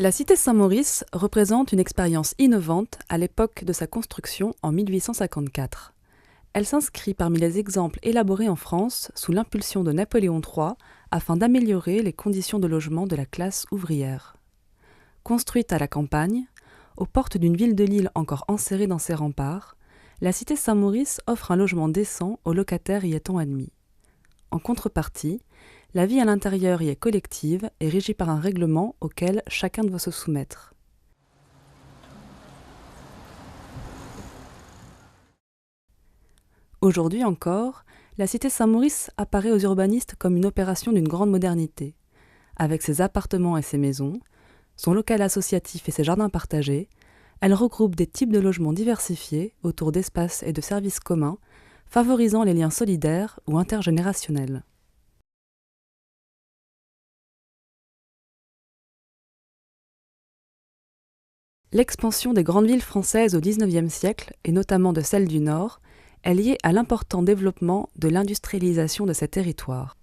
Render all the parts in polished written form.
La cité Saint-Maurice représente une expérience innovante à l'époque de sa construction en 1854. Elle s'inscrit parmi les exemples élaborés en France sous l'impulsion de Napoléon III afin d'améliorer les conditions de logement de la classe ouvrière. Construite à la campagne, aux portes d'une ville de Lille encore enserrée dans ses remparts, la cité Saint-Maurice offre un logement décent aux locataires y étant admis. En contrepartie, la vie à l'intérieur y est collective et régie par un règlement auquel chacun doit se soumettre. Aujourd'hui encore, la cité Saint-Maurice apparaît aux urbanistes comme une opération d'une grande modernité. Avec ses appartements et ses maisons, son local associatif et ses jardins partagés, elle regroupe des types de logements diversifiés autour d'espaces et de services communs, favorisant les liens solidaires ou intergénérationnels. L'expansion des grandes villes françaises au XIXe siècle, et notamment de celles du Nord, est liée à l'important développement de l'industrialisation de ces territoires.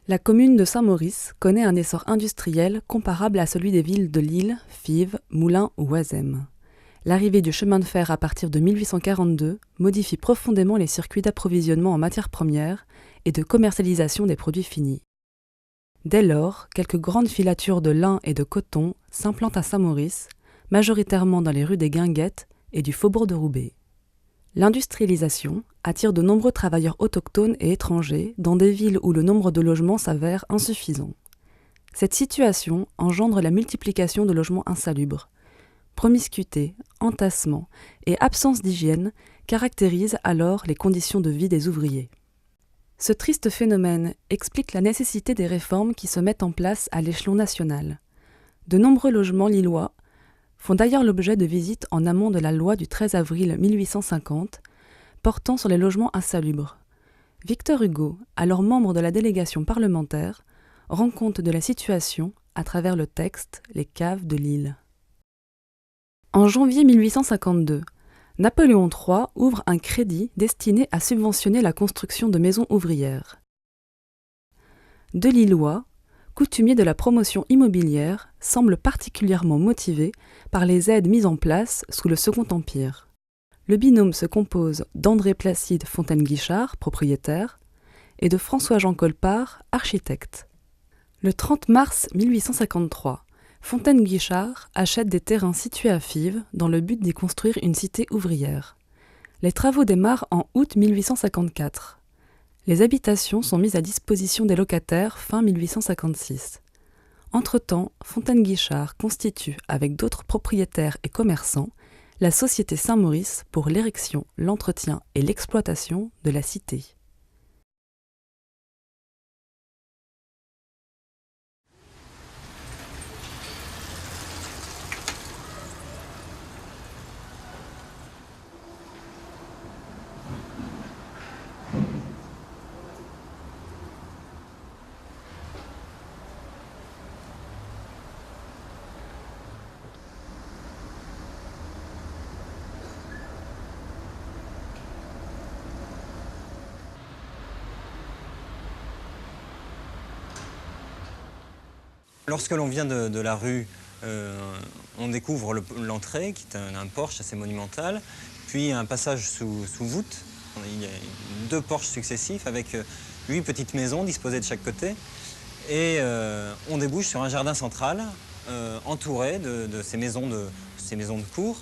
La commune de Saint-Maurice connaît un essor industriel comparable à celui des villes de Lille, Fives, Moulins ou Oisem. L'arrivée du chemin de fer à partir de 1842 modifie profondément les circuits d'approvisionnement en matières premières et de commercialisation des produits finis. Dès lors, quelques grandes filatures de lin et de coton s'implantent à Saint-Maurice, majoritairement dans les rues des Guinguettes et du faubourg de Roubaix. L'industrialisation attire de nombreux travailleurs autochtones et étrangers dans des villes où le nombre de logements s'avère insuffisant. Cette situation engendre la multiplication de logements insalubres. Promiscuité, entassement et absence d'hygiène caractérisent alors les conditions de vie des ouvriers. Ce triste phénomène explique la nécessité des réformes qui se mettent en place à l'échelon national. De nombreux logements lillois font d'ailleurs l'objet de visites en amont de la loi du 13 avril 1850 portant sur les logements insalubres. Victor Hugo, alors membre de la délégation parlementaire, rend compte de la situation à travers le texte « Les caves de Lille ». En janvier 1852, Napoléon III ouvre un crédit destiné à subventionner la construction de maisons ouvrières. De Lillois, coutumier de la promotion immobilière, semble particulièrement motivé par les aides mises en place sous le Second Empire. Le binôme se compose d'André Placide Fontaine-Guichard, propriétaire, et de François-Jean Colpart, architecte. Le 30 mars 1853, Fontaine-Guichard achète des terrains situés à Fives dans le but d'y construire une cité ouvrière. Les travaux démarrent en août 1854. Les habitations sont mises à disposition des locataires fin 1856. Entre-temps, Fontaine-Guichard constitue, avec d'autres propriétaires et commerçants, la Société Saint-Maurice pour l'érection, l'entretien et l'exploitation de la cité. Lorsque l'on vient de la rue, on découvre l'entrée, qui est un porche assez monumental, puis un passage sous voûte. Il y a deux porches successifs avec 8 petites maisons disposées de chaque côté. Et on débouche sur un jardin central entouré de ces maisons de cour,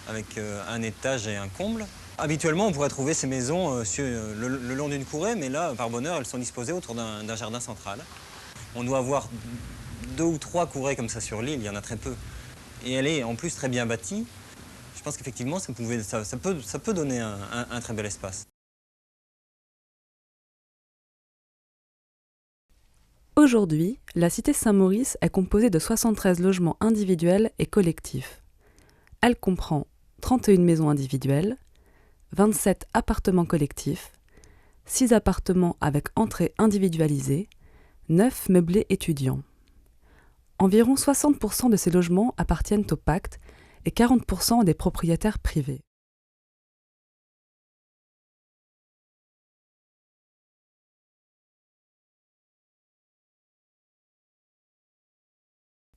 avec un étage et un comble. Habituellement, on pourrait trouver ces maisons le long d'une courée, mais là, par bonheur, elles sont disposées autour d'un jardin central. On doit avoir 2 ou 3 courées comme ça sur l'île, il y en a très peu. Et elle est en plus très bien bâtie. Je pense qu'effectivement, ça peut donner un très bel espace. Aujourd'hui, la cité Saint-Maurice est composée de 73 logements individuels et collectifs. Elle comprend 31 maisons individuelles, 27 appartements collectifs, 6 appartements avec entrée individualisée, 9 meublés étudiants. Environ 60% de ces logements appartiennent au pacte et 40% à des propriétaires privés.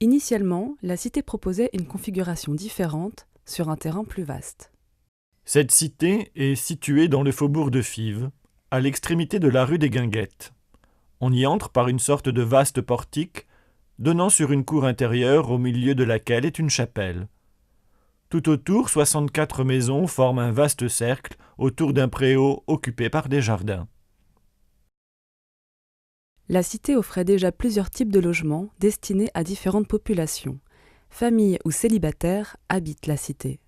Initialement, la cité proposait une configuration différente sur un terrain plus vaste. Cette cité est située dans le faubourg de Fives, à l'extrémité de la rue des Guinguettes. On y entre par une sorte de vaste portique donnant sur une cour intérieure au milieu de laquelle est une chapelle. Tout autour, 64 maisons forment un vaste cercle autour d'un préau occupé par des jardins. La cité offrait déjà plusieurs types de logements destinés à différentes populations. Familles ou célibataires habitent la cité.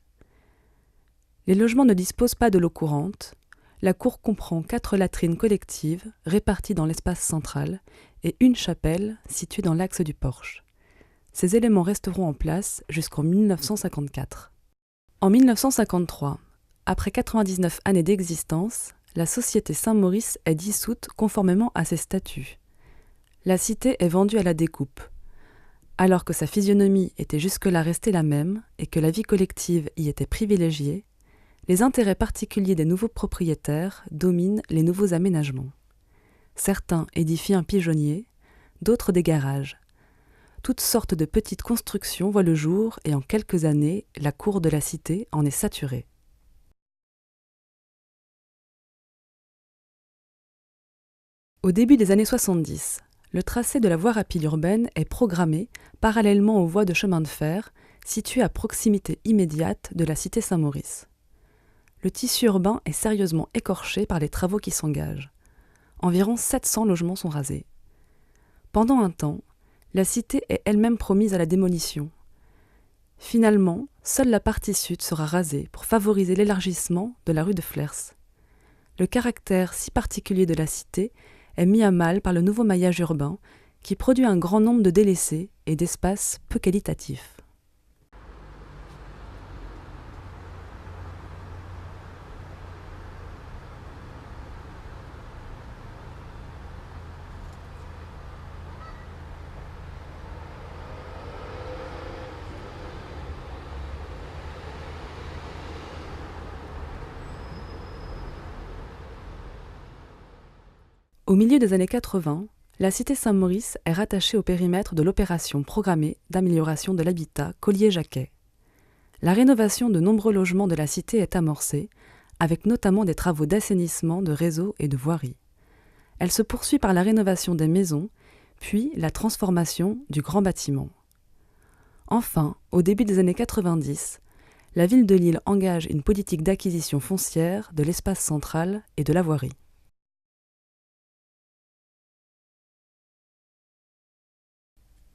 Les logements ne disposent pas de l'eau courante. La cour comprend 4 latrines collectives réparties dans l'espace central et une chapelle située dans l'axe du porche. Ces éléments resteront en place jusqu'en 1954. En 1953, après 99 années d'existence, la société Saint-Maurice est dissoute conformément à ses statuts. La cité est vendue à la découpe. Alors que sa physionomie était jusque-là restée la même et que la vie collective y était privilégiée, les intérêts particuliers des nouveaux propriétaires dominent les nouveaux aménagements. Certains édifient un pigeonnier, d'autres des garages. Toutes sortes de petites constructions voient le jour et en quelques années, la cour de la cité en est saturée. Au début des années 70, le tracé de la voie rapide urbaine est programmé parallèlement aux voies de chemin de fer situées à proximité immédiate de la cité Saint-Maurice. Le tissu urbain est sérieusement écorché par les travaux qui s'engagent. Environ 700 logements sont rasés. Pendant un temps, la cité est elle-même promise à la démolition. Finalement, seule la partie sud sera rasée pour favoriser l'élargissement de la rue de Flers. Le caractère si particulier de la cité est mis à mal par le nouveau maillage urbain qui produit un grand nombre de délaissés et d'espaces peu qualitatifs. Au milieu des années 80, la cité Saint-Maurice est rattachée au périmètre de l'opération programmée d'amélioration de l'habitat Collier-Jacquet. La rénovation de nombreux logements de la cité est amorcée, avec notamment des travaux d'assainissement de réseaux et de voiries. Elle se poursuit par la rénovation des maisons, puis la transformation du grand bâtiment. Enfin, au début des années 90, la ville de Lille engage une politique d'acquisition foncière de l'espace central et de la voirie.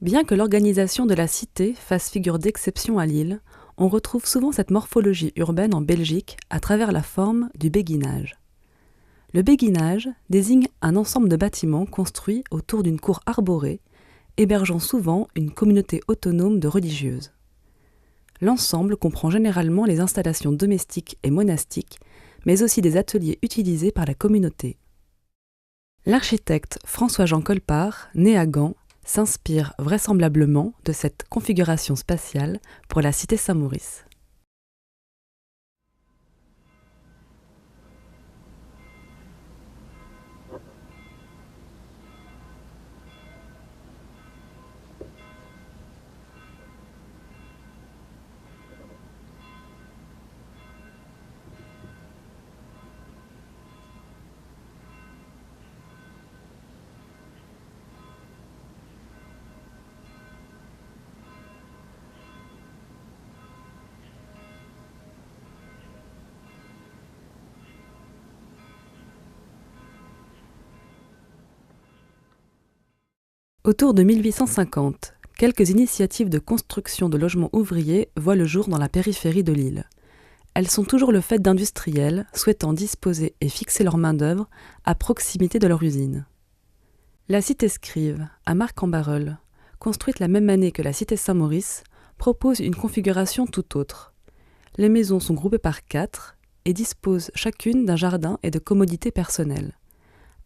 Bien que l'organisation de la cité fasse figure d'exception à Lille, on retrouve souvent cette morphologie urbaine en Belgique à travers la forme du béguinage. Le béguinage désigne un ensemble de bâtiments construits autour d'une cour arborée, hébergeant souvent une communauté autonome de religieuses. L'ensemble comprend généralement les installations domestiques et monastiques, mais aussi des ateliers utilisés par la communauté. L'architecte François-Jean Colpart, né à Gand, s'inspire vraisemblablement de cette configuration spatiale pour la cité Saint-Maurice. Autour de 1850, quelques initiatives de construction de logements ouvriers voient le jour dans la périphérie de Lille. Elles sont toujours le fait d'industriels souhaitant disposer et fixer leur main-d'œuvre à proximité de leur usine. La cité Scrive, à Marcq-en-Barœul, construite la même année que la cité Saint-Maurice, propose une configuration tout autre. Les maisons sont groupées par 4 et disposent chacune d'un jardin et de commodités personnelles.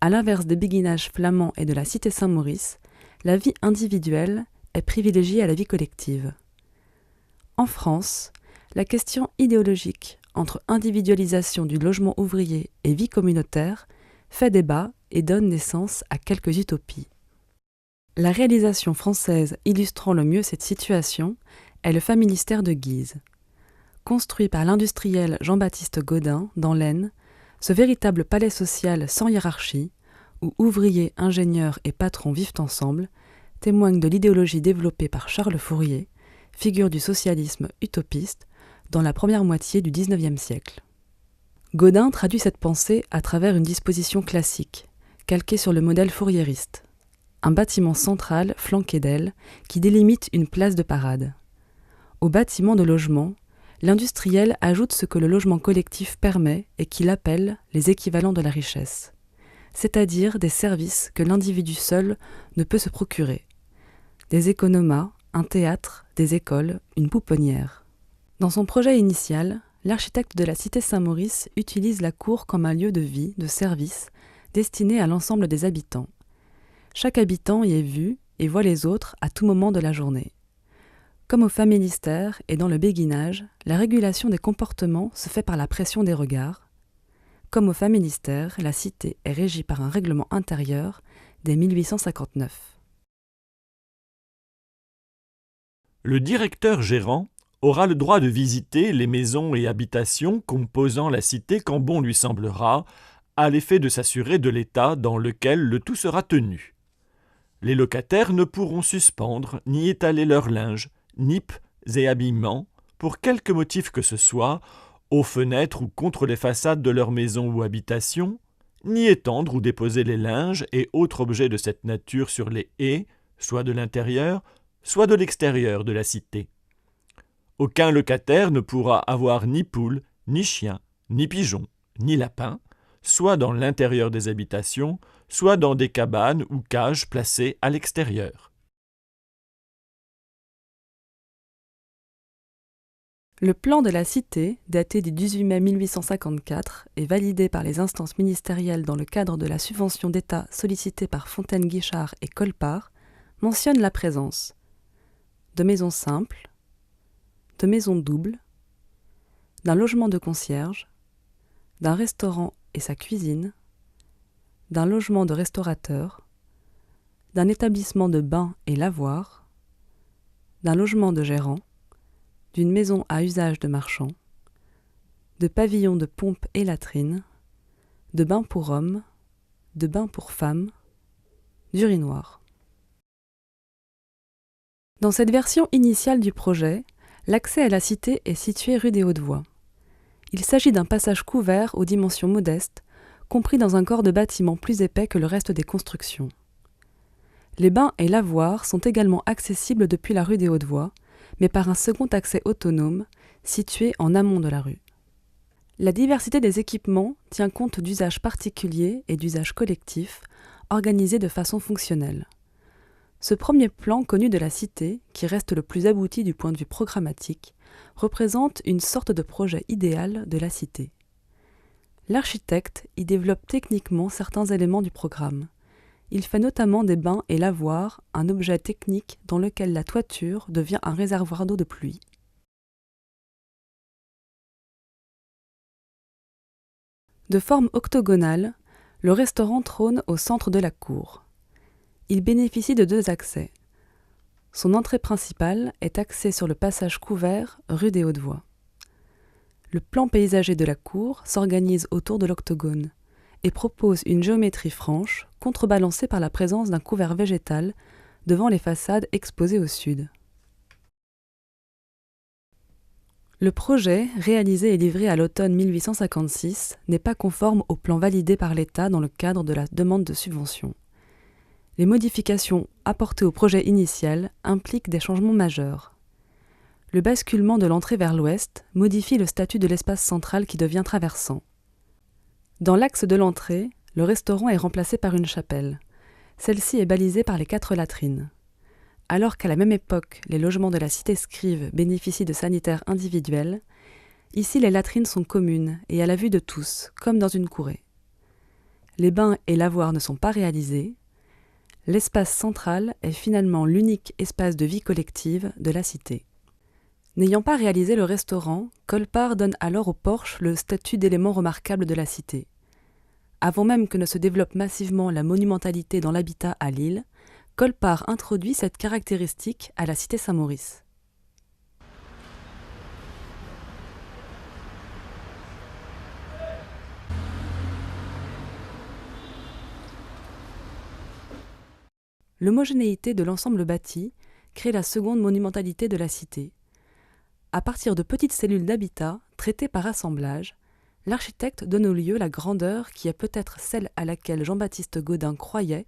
À l'inverse des béguinages flamands et de la cité Saint-Maurice, la vie individuelle est privilégiée à la vie collective. En France, la question idéologique entre individualisation du logement ouvrier et vie communautaire fait débat et donne naissance à quelques utopies. La réalisation française illustrant le mieux cette situation est le Familistère de Guise. Construit par l'industriel Jean-Baptiste Gaudin dans l'Aisne, ce véritable palais social sans hiérarchie, où ouvriers, ingénieurs et patrons vivent ensemble, témoigne de l'idéologie développée par Charles Fourier, figure du socialisme utopiste, dans la première moitié du XIXe siècle. Gaudin traduit cette pensée à travers une disposition classique, calquée sur le modèle fouriériste. Un bâtiment central flanqué d'ailes qui délimite une place de parade. Au bâtiment de logement, l'industriel ajoute ce que le logement collectif permet et qu'il appelle les équivalents de la richesse, c'est-à-dire des services que l'individu seul ne peut se procurer. Des économas, un théâtre, des écoles, une pouponnière. Dans son projet initial, l'architecte de la cité Saint-Maurice utilise la cour comme un lieu de vie, de service, destiné à l'ensemble des habitants. Chaque habitant y est vu et voit les autres à tout moment de la journée. Comme au Familistère et dans le béguinage, la régulation des comportements se fait par la pression des regards. Comme au Familistère, la cité est régie par un règlement intérieur dès 1859. Le directeur gérant aura le droit de visiter les maisons et habitations composant la cité quand bon lui semblera, à l'effet de s'assurer de l'état dans lequel le tout sera tenu. Les locataires ne pourront suspendre ni étaler leur linge, nippes et habillements, pour quelque motif que ce soit, aux fenêtres ou contre les façades de leur maison ou habitation, ni étendre ou déposer les linges et autres objets de cette nature sur les haies, soit de l'intérieur, soit de l'extérieur de la cité. Aucun locataire ne pourra avoir ni poule, ni chien, ni pigeon, ni lapin, soit dans l'intérieur des habitations, soit dans des cabanes ou cages placées à l'extérieur. Le plan de la cité, daté du 18 mai 1854 et validé par les instances ministérielles dans le cadre de la subvention d'État sollicitée par Fontaine-Guichard et Colpart, mentionne la présence de maisons simples, de maisons doubles, d'un logement de concierge, d'un restaurant et sa cuisine, d'un logement de restaurateur, d'un établissement de bains et lavoirs, d'un logement de gérant, d'une maison à usage de marchand, de pavillons de pompe et latrines, de bains pour hommes, de bains pour femmes, d'urinoirs. Dans cette version initiale du projet, l'accès à la cité est situé rue des Hautes-Voies. Il s'agit d'un passage couvert aux dimensions modestes, compris dans un corps de bâtiment plus épais que le reste des constructions. Les bains et lavoirs sont également accessibles depuis la rue des Hautes-Voies, mais par un second accès autonome, situé en amont de la rue. La diversité des équipements tient compte d'usages particuliers et d'usages collectifs, organisés de façon fonctionnelle. Ce premier plan connu de la cité, qui reste le plus abouti du point de vue programmatique, représente une sorte de projet idéal de la cité. L'architecte y développe techniquement certains éléments du programme. Il fait notamment des bains et lavoirs, un objet technique dans lequel la toiture devient un réservoir d'eau de pluie. De forme octogonale, le restaurant trône au centre de la cour. Il bénéficie de 2 accès. Son entrée principale est axée sur le passage couvert rue des Hautes-Voies. Le plan paysager de la cour s'organise autour de l'octogone et propose une géométrie franche, contrebalancée par la présence d'un couvert végétal devant les façades exposées au sud. Le projet, réalisé et livré à l'automne 1856, n'est pas conforme au plan validé par l'État dans le cadre de la demande de subvention. Les modifications apportées au projet initial impliquent des changements majeurs. Le basculement de l'entrée vers l'ouest modifie le statut de l'espace central qui devient traversant. Dans l'axe de l'entrée, le restaurant est remplacé par une chapelle. Celle-ci est balisée par les 4 latrines. Alors qu'à la même époque, les logements de la cité Scrive bénéficient de sanitaires individuels, ici les latrines sont communes et à la vue de tous, comme dans une courée. Les bains et lavoirs ne sont pas réalisés. L'espace central est finalement l'unique espace de vie collective de la cité. N'ayant pas réalisé le restaurant, Colpart donne alors au porche le statut d'élément remarquable de la cité. Avant même que ne se développe massivement la monumentalité dans l'habitat à Lille, Colpart introduit cette caractéristique à la cité Saint-Maurice. L'homogénéité de l'ensemble bâti crée la seconde monumentalité de la cité. À partir de petites cellules d'habitat traitées par assemblage, l'architecte donne au lieu la grandeur qui est peut-être celle à laquelle Jean-Baptiste Gaudin croyait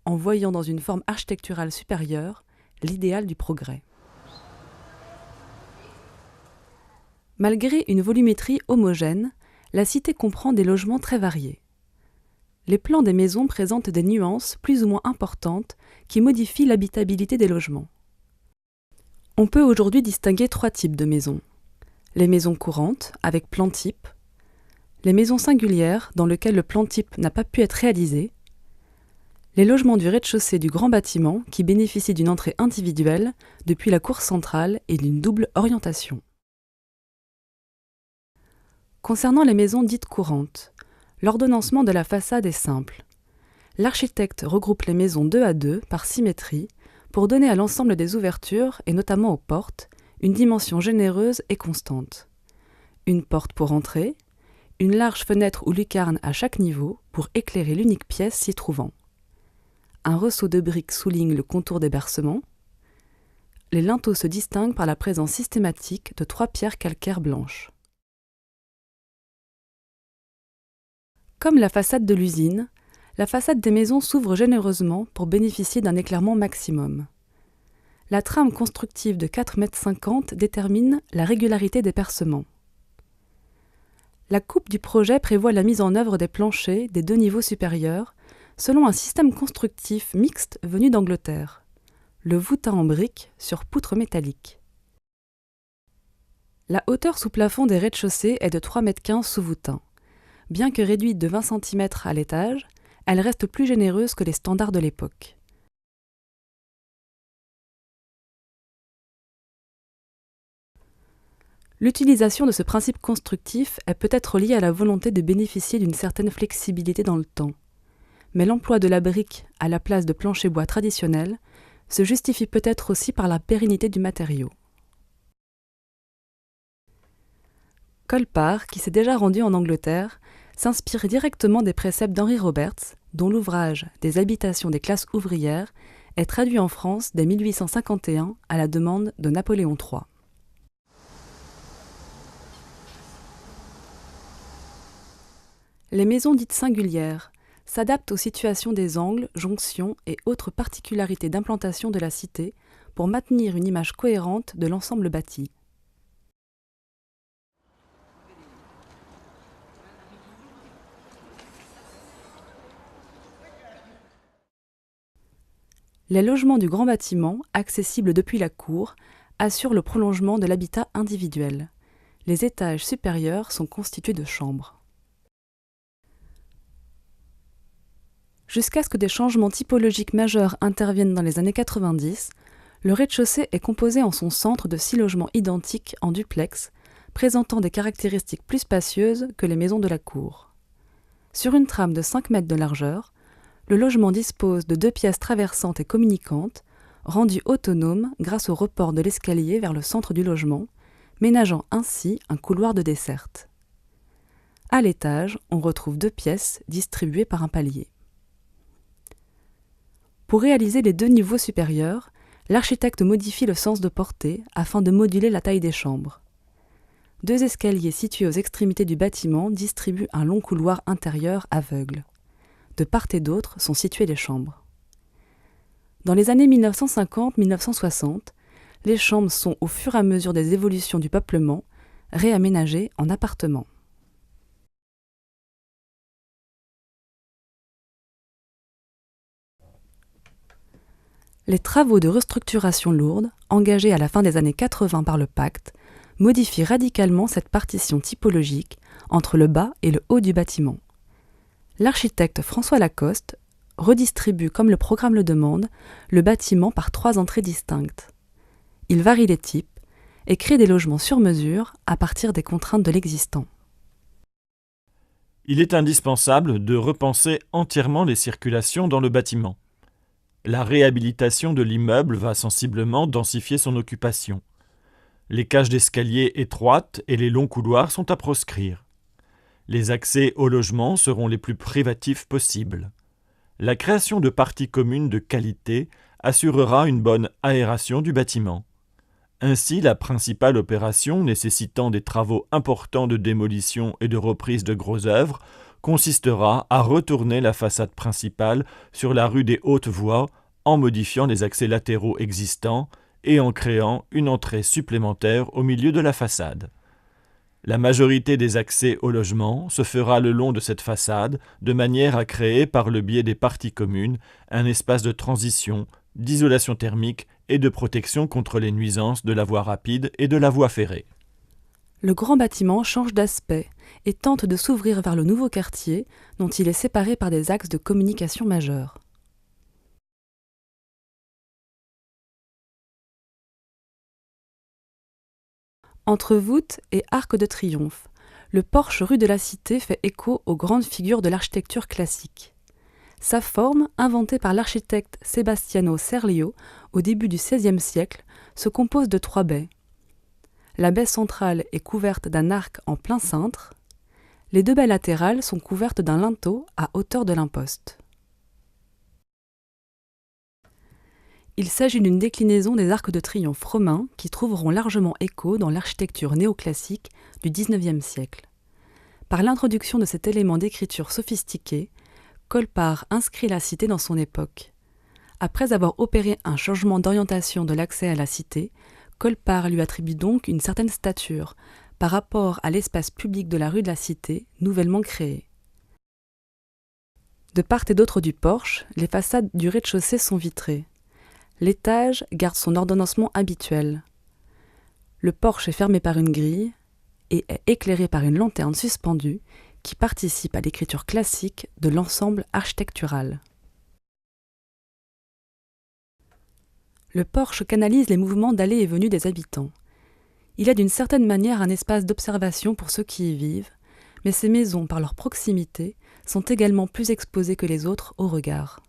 en voyant dans une forme architecturale supérieure l'idéal du progrès. Malgré une volumétrie homogène, la cité comprend des logements très variés. Les plans des maisons présentent des nuances plus ou moins importantes qui modifient l'habitabilité des logements. On peut aujourd'hui distinguer 3 types de maisons. Les maisons courantes, avec plan type, les maisons singulières, dans lesquelles le plan type n'a pas pu être réalisé, les logements du rez-de-chaussée du grand bâtiment qui bénéficient d'une entrée individuelle depuis la cour centrale et d'une double orientation. Concernant les maisons dites courantes, l'ordonnancement de la façade est simple. L'architecte regroupe les maisons 2 à 2 par symétrie pour donner à l'ensemble des ouvertures, et notamment aux portes, une dimension généreuse et constante. Une porte pour entrer, une large fenêtre ou lucarne à chaque niveau pour éclairer l'unique pièce s'y trouvant. Un ressaut de briques souligne le contour des bercements. Les linteaux se distinguent par la présence systématique de 3 pierres calcaires blanches. Comme la façade de l'usine, la façade des maisons s'ouvre généreusement pour bénéficier d'un éclairement maximum. La trame constructive de 4,50 m détermine la régularité des percements. La coupe du projet prévoit la mise en œuvre des planchers des 2 niveaux supérieurs selon un système constructif mixte venu d'Angleterre, le voûtin en briques sur poutre métallique. La hauteur sous plafond des rez-de-chaussée est de 3,15 m sous voûtin. Bien que réduite de 20 cm à l'étage, elle reste plus généreuse que les standards de l'époque. L'utilisation de ce principe constructif est peut-être liée à la volonté de bénéficier d'une certaine flexibilité dans le temps. Mais l'emploi de la brique à la place de plancher bois traditionnel se justifie peut-être aussi par la pérennité du matériau. Colpart, qui s'est déjà rendu en Angleterre, s'inspire directement des préceptes d'Henry Roberts, dont l'ouvrage « Des habitations des classes ouvrières » est traduit en France dès 1851 à la demande de Napoléon III. Les maisons dites singulières s'adaptent aux situations des angles, jonctions et autres particularités d'implantation de la cité pour maintenir une image cohérente de l'ensemble bâti. Les logements du grand bâtiment, accessibles depuis la cour, assurent le prolongement de l'habitat individuel. Les étages supérieurs sont constitués de chambres. Jusqu'à ce que des changements typologiques majeurs interviennent dans les années 90, le rez-de-chaussée est composé en son centre de 6 logements identiques en duplex, présentant des caractéristiques plus spacieuses que les maisons de la cour. Sur une trame de 5 mètres de largeur, le logement dispose de 2 pièces traversantes et communicantes, rendues autonomes grâce au report de l'escalier vers le centre du logement, ménageant ainsi un couloir de desserte. À l'étage, on retrouve 2 pièces distribuées par un palier. Pour réaliser les 2 niveaux supérieurs, l'architecte modifie le sens de portée afin de moduler la taille des chambres. 2 escaliers situés aux extrémités du bâtiment distribuent un long couloir intérieur aveugle. De part et d'autre sont situées les chambres. Dans les années 1950-1960, les chambres sont, au fur et à mesure des évolutions du peuplement, réaménagées en appartements. Les travaux de restructuration lourde, engagés à la fin des années 80 par le Pacte, modifient radicalement cette partition typologique entre le bas et le haut du bâtiment. L'architecte François Lacoste redistribue, comme le programme le demande, le bâtiment par 3 entrées distinctes. Il varie les types et crée des logements sur mesure à partir des contraintes de l'existant. Il est indispensable de repenser entièrement les circulations dans le bâtiment. La réhabilitation de l'immeuble va sensiblement densifier son occupation. Les cages d'escalier étroites et les longs couloirs sont à proscrire. Les accès au logement seront les plus privatifs possibles. La création de parties communes de qualité assurera une bonne aération du bâtiment. Ainsi, la principale opération nécessitant des travaux importants de démolition et de reprise de gros œuvres consistera à retourner la façade principale sur la rue des Hautes-Voies en modifiant les accès latéraux existants et en créant une entrée supplémentaire au milieu de la façade. La majorité des accès au logement se fera le long de cette façade, de manière à créer, par le biais des parties communes, un espace de transition, d'isolation thermique et de protection contre les nuisances de la voie rapide et de la voie ferrée. Le grand bâtiment change d'aspect et tente de s'ouvrir vers le nouveau quartier, dont il est séparé par des axes de communication majeurs. Entre voûte et arc de triomphe, le porche rue de la Cité fait écho aux grandes figures de l'architecture classique. Sa forme, inventée par l'architecte Sebastiano Serlio au début du XVIe siècle, se compose de 3 baies. La baie centrale est couverte d'un arc en plein cintre. Les 2 baies latérales sont couvertes d'un linteau à hauteur de l'imposte. Il s'agit d'une déclinaison des arcs de triomphe romains qui trouveront largement écho dans l'architecture néoclassique du XIXe siècle. Par l'introduction de cet élément d'écriture sophistiquée, Colpart inscrit la cité dans son époque. Après avoir opéré un changement d'orientation de l'accès à la cité, Colpart lui attribue donc une certaine stature par rapport à l'espace public de la rue de la Cité, nouvellement créé. De part et d'autre du porche, les façades du rez-de-chaussée sont vitrées. L'étage garde son ordonnancement habituel. Le porche est fermé par une grille et est éclairé par une lanterne suspendue qui participe à l'écriture classique de l'ensemble architectural. Le porche canalise les mouvements d'allées et venues des habitants. Il est d'une certaine manière un espace d'observation pour ceux qui y vivent, mais ces maisons, par leur proximité, sont également plus exposées que les autres au regard.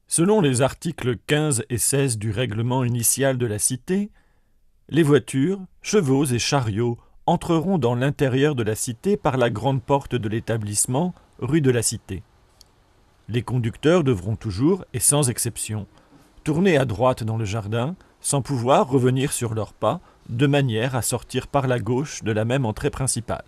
Selon les articles 15 et 16 du règlement initial de la Cité, les voitures, chevaux et chariots entreront dans l'intérieur de la Cité par la grande porte de l'établissement, rue de la Cité. Les conducteurs devront toujours, et sans exception, tourner à droite dans le jardin, sans pouvoir revenir sur leurs pas, de manière à sortir par la gauche de la même entrée principale.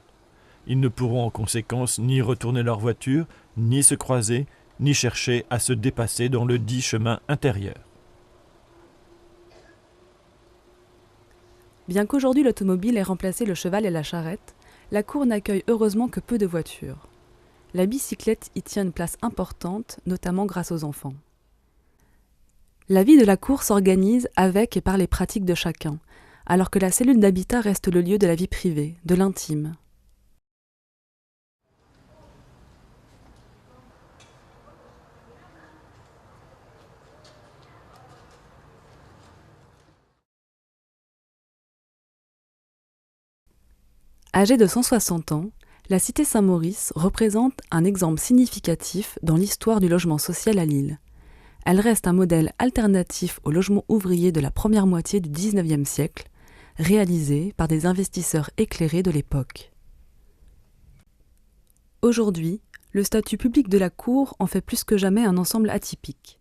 Ils ne pourront en conséquence ni retourner leur voiture, ni se croiser, ni chercher à se dépasser dans le dit chemin intérieur. Bien qu'aujourd'hui l'automobile ait remplacé le cheval et la charrette, la cour n'accueille heureusement que peu de voitures. La bicyclette y tient une place importante, notamment grâce aux enfants. La vie de la cour s'organise avec et par les pratiques de chacun, alors que la cellule d'habitat reste le lieu de la vie privée, de l'intime. Âgée de 160 ans, la cité Saint-Maurice représente un exemple significatif dans l'histoire du logement social à Lille. Elle reste un modèle alternatif au logement ouvrier de la première moitié du XIXe siècle, réalisé par des investisseurs éclairés de l'époque. Aujourd'hui, le statut public de la cour en fait plus que jamais un ensemble atypique.